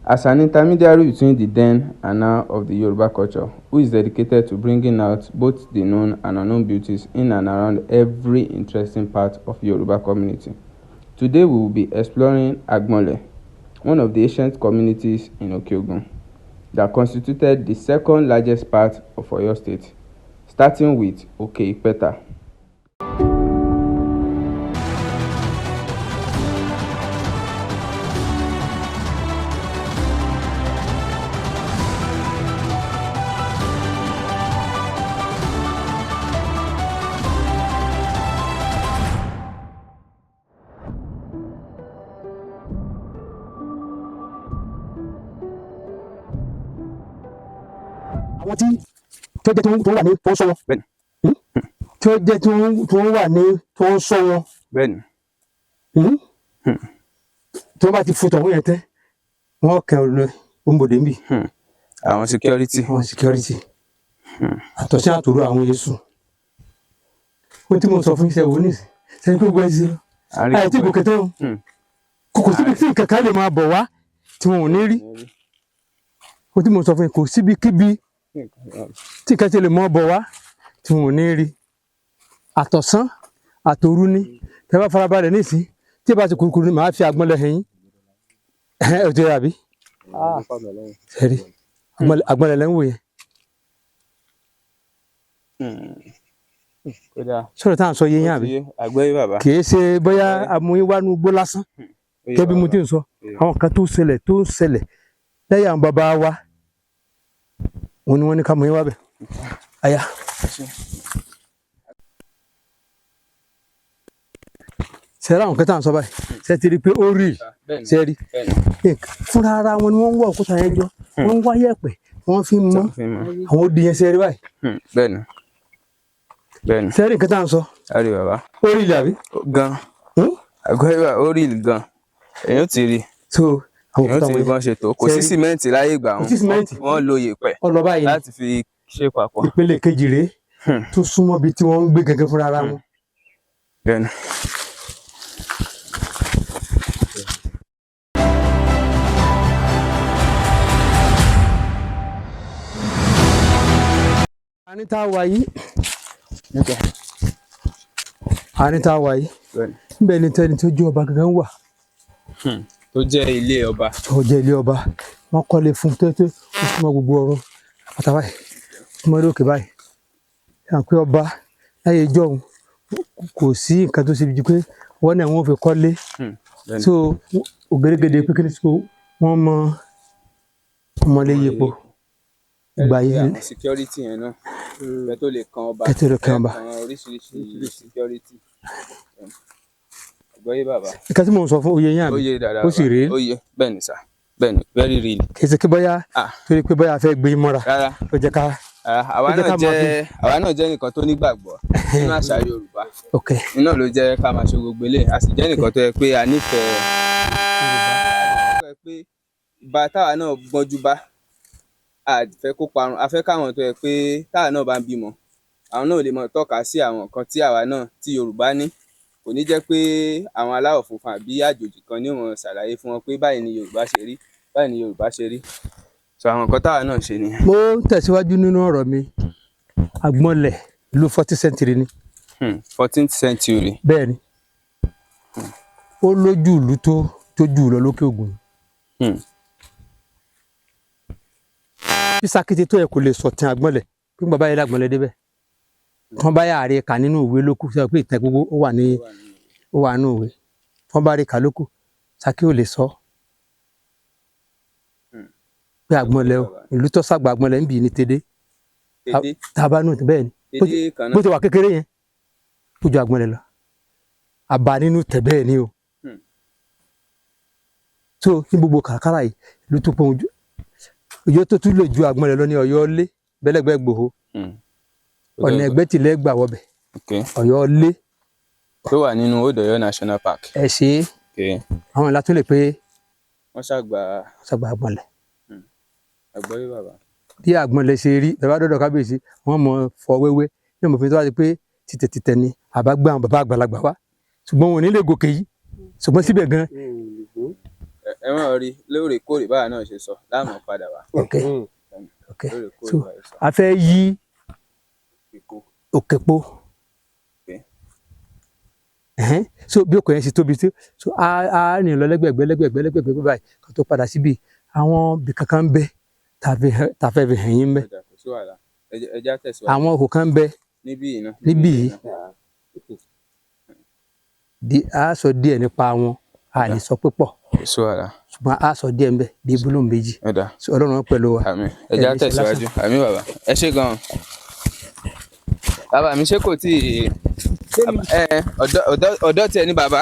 as an intermediary between the then and now of the Yoruba culture, who is dedicated to bringing out both the known and unknown beauties in and around every interesting part of Yoruba community. Today we will be exploring Agbonle, one of the ancient communities in Okeogun that constituted the second largest part of Oyo State, starting with Oke-Ipeta. Àwọn tí tó jẹ́ tó wà ní tó ń sọ wọn. Bẹ́ẹ̀ni. Tó jẹ́ tó wà ní tó ń sọ wọn. Bẹ́ẹ̀ni. Tó bá ti fò tọ̀hún yẹn tẹ́ wọ́n kẹ́ ọ lọ òǹbòdè níbí. Àwọn security. Àwọn security. Àtọ̀sí àtòrò àwọn Yéṣu. Ó tí mo sọ fún iṣẹ́ wo ní sẹ́yìn pé gbọ́ ẹ sí lọ. Àìtí gòkè tó kò síbi tí kankan lè máa bọ̀ wá tí wọn ò ní rí. Ó tí mo sọ fún kò síbi kíbi tí kẹ́tẹ́ lè mọ́ bọ̀ wá tí wọn ò ní rí. Àtọ̀sán àtòrú ní tẹ́ bá farabalẹ̀ nísìn tí bá ti kúrukúrú ní màá fi Agbọ́nlé hẹ̀yìn ẹ̀ ọ̀tẹ̀ àbí. Sẹ́rí Agbọ́nlé lẹ́ ń wò yẹn. Sọ̀rọ̀ tá à ń sọ yé yín àbí kì í ṣe bóyá amúyíwánú gbó lásán kẹ́bí mo ti ń sọ àwọn kan tó ṣẹlẹ̀ lẹ́yìn àwọn bàbá wa òun ni wọ́n ní ká mú yín wá bẹ̀. Àyà. Sẹ́rí àwọn kan tá à ń sọ báyìí ṣe ti rí pé ó rí sẹ́rí fúnra ara wọn ni wọ́n ń wá òkúta yẹn jọ wọ́n ń wá yẹ̀pẹ̀ wọ́n fi mọ́ àwọn odi yẹn sẹ́rí báyìí. Bẹ́ẹ̀ni. Bẹ́ẹ̀ni. Sẹ́rí nǹkan tá à ń sọ. Àrí bàbá. Ó rí ilẹ̀ àbí. Gan. Àgọ́ ìwà ó rí ilẹ̀ gan. Èyàn ti rí. Èyàn ti rí bọ́n ṣe tó. Kò sí sìmẹ́ǹtì láyé ìgbà wọn. Kò sí sìmẹ́ǹtì. Wọ́n lo yèèpẹ̀. Ọlọ́ba yìí láti fi ṣe papọ̀. Ìpele kejì rèé tó súnmọ́ bí tí wọ́n ń gbé gẹ́gẹ́ fúnra ara wọn. Bẹ́ẹ̀ni. Àárín tá a wà yìí níbẹ̀ ni tẹ́ni tó jẹ́ ọba gangan wà. Tó jẹ́ ilé ọba. Tó jẹ́ ilé ọba wọ́n kọ́lé fún tẹ́tẹ́ ó súnmọ́ gbogbo ọ̀rọ̀ àtàwáyé súnmọ́ lókè báyìí. Yàn pé ọba láyé ìjọ́un kò sí nǹkan tó ṣe bí ju pé wọ́n náà wọ́n fi kọ́lé. So ògèrègèdè pé kí ni wọ́n mọ ọmọlé yípo ìgbà yìí. Security yẹn náà bẹ́ẹ̀ tó lè kan ọba oríṣiríṣi security. Àgbọ́yé bàbá. Nǹkan tí mò ń sọ fún oyè yín àbí ó sì rí. Oyè bẹ́ẹ̀ ni sà bẹ́ẹ̀ ni very real. Kì í ṣe pé bóyá torí pé bóyá a fẹ́ gbé mọ́ra ó jẹ́ ká. Àwa náà jẹ́ nìkan tó nígbàgbọ́ nínú àṣà Yorùbá. Iná ló jẹ́ ká máa ṣe gbogbo eléyìí a sì jẹ́ nìkan tó yẹ pé a nífẹ̀ẹ́ pé ìbá táwa náà gbọ́njú bá a fẹ́ kó parun a fẹ́ káwọn tó yẹ pé táwa náà bá ń bímọ àwọn náà lè mọ tọ́ka sí àwọn nǹkan tí àwa náà tí Yorùbá ní kò ní jẹ́ pé àwọn aláwọ̀ funfun àbí àjòjì kan ní wọn ṣàlàyé fún wọn pé báyìí ni Yorùbá ṣe rí báyìí ni Yorùbá ṣe rí so àwọn nǹkan táwa náà ṣe nìyẹn. Mo ń tẹ̀síwájú nínú ọ̀rọ̀ mi Agbọ́nlé ìlú 14th century ni. 14th century. Bẹ́ẹ̀ ni ó lójú ìlú tó jù lọ lókè Ògùn. Sísàkété tó yẹ kò lè sọ tin Agbọ́nlé pé bàbá yẹn l'Agbọ́nlé débẹ̀ wọ́n bá yà rí kà nínú ìwé lókù sọ pé ìtàn gbogbo ó wà nínú ìwé wọ́n bá rí kà lókù Ṣakí ò lè sọ pé Agbọ́nlé o ìlú tó sàgbà Agbọ́nlé ń bì ní Tèdè tábánú bẹ́ẹ̀ ni bó ti wà kékeré yẹn ó ju Agbọ́nlé lọ àbá nínú tẹ̀ bẹ́ẹ̀ ni o so ní gbogbo kàkàrà yìí ìlú tó pọ̀ ojú Ọ̀yọ́ tó tún lè ju Agbọ́nlé lọ ní Ọ̀yọ́ lé bẹ́lẹ́gbẹ́ Ìgbòho ọ̀nà ẹgbẹ́ tìlẹ̀ gbà wọbẹ̀ Ọ̀yọ́ lé. Tó wà nínú Old Ọ̀yọ́ National Park. Ẹ ṣe àwọn ìlà tó lè pé wọ́n ṣàgbà Agbọ́nlé. Àgbọ́yé bàbá. Bí Agbọ́nlé ṣe rí bàbá dọ́dọ̀ kábíyèsí wọ́n mọ̀ fọ wẹ́wẹ́ ní mo fi tó wá sí pé títẹ̀ ni àbá gbé àwọn bàbá àgbàlagbà wá ṣùgbọ́n wọn ò ní lè gòkè yìí ṣùgbọ́n síbẹ̀ gan ẹ mọ̀ rí lóòrèkóòrè báwa náà ṣe sọ láàmú padà wá. ok lóòrèkóòrè so báyìí sọ. a fẹ́ yí òkèpo so bí òkè yẹn ṣe tóbi tí so a rìn lọ lẹ́gbẹ̀gbẹ́ báyìí kan tó padà síbi àwọn ibì kankan ń bẹ tá fẹ́ fi hàn yín bẹ àwọn òkò kan ń bẹ níbí yìí a sọ díẹ̀ nípa wọn a lè sọ púpọ̀ ṣùgbọ́n a sọ díẹ̀ ń bẹ bí gbólóhùn méjì Ọlọ́run pẹ̀lú wa. àmín ẹ jẹ́ á tẹ̀síwájú. àmín bàbá ẹ ṣé gan-an. bàbá mi ṣé kò tí ì ọ̀dọ́ tiẹ̀ ní bàbá.